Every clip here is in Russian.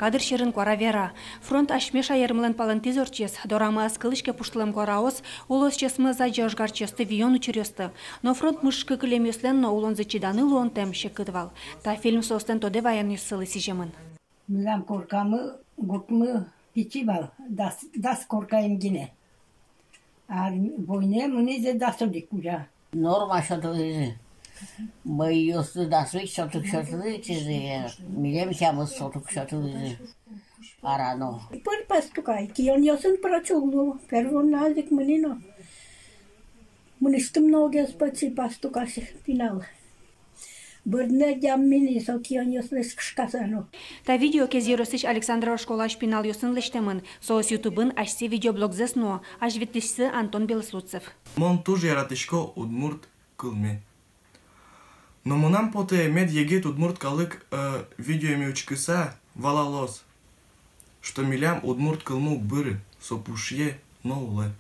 кадр шерин кора вера. Фронт ашмеша ермлен палантизорчес, дорама аскылышке пуштылым кораос, улос чесмы за жожгарчесты вион учересты. Но фронт мышкы кылемеслен, но улон зачиданы луон тем шекыдвал. Та фильм состен тоде военный сылы сижемын. Милам коркамы, гуртмы пичивал, дас коркаем гине. А войне мне зе дасоди кужа. Норма шатуизи. Мы ее дасвик шатуизи, милем хямыз шатуизи. Арано. Пар пастукай, кион ясын прачулу, первон назик мылино. Мыныстым ногес паци пастукаси финал. Бұрдны дәммені сокион ясыныз кышкасану. Та видео кезеросыч Александра школа шпинал ясын лештемын. Соос ютубын ашси видеоблог зесно, аж виттишсы Антон Белослуцев. Мон тоже яратышко удмурт кылме. Но монам поте мед егет удмурт калык видеоми учкыса валалос. Что милям удмурт кылму быры, сопушье ноуле.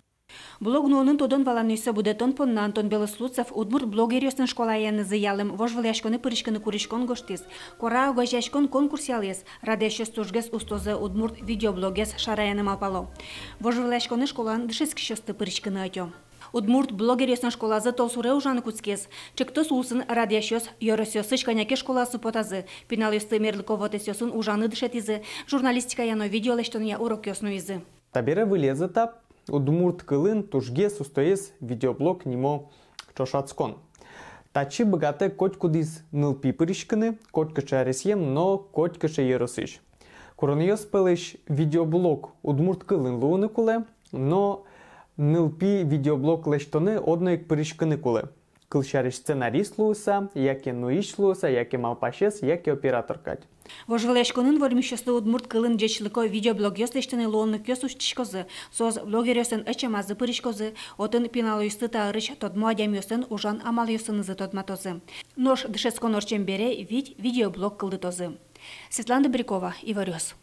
Блог нонын тодон валанныйсы будетон понна Антон Белослуцев удмурт блогерёсын школаянны зыялым вожвыляшконы пырышкыны курышкон гоштис. Кора огажашкон конкурсиалес, радешёс тужгес устозы удмурт видеоблогес шараяны мапало. Вожвыляшконы школан дышескишёсты пырышкыны атё. Удмурт блогерёсын школазы толсуре ужаны куцкес. Чектос улсын радешёс, йоросёсы шканяке школасы потазы. Пиналёсты мерлыковотесёсын ужаны дышетизы. Журналистика яно видеолештония урок ёснуизы. Табере вылезы тап. Удмурт кылын тужгес устоес видеоблог нимо чошацкон. Тачи богате котькудис нылпи пырышкыны, коткача аресьем, но коткача еросыш. Кураньос пылыш видеоблог удмурт кылын луыны куле, но нылпи видеоблог лештоны одноик пырышкыны куле. Кылшарыш сценарист луыса, яке нуиш луыса, яке малпашес, яке оператор кать. Вожвылешконын вормишёсты удмурт кылын джечлыко видеоблог ёслештыны луонны кёс уштишкозы, соз блогерёсын ычамазы пырышкозы, отын пиналойсты таарыш тодмо адямёсын ужан амал ёсынызы тодматозы. Нош дышескон орчем бере видеоблог кылды тозы. Светлана Добрякова, Иварёс.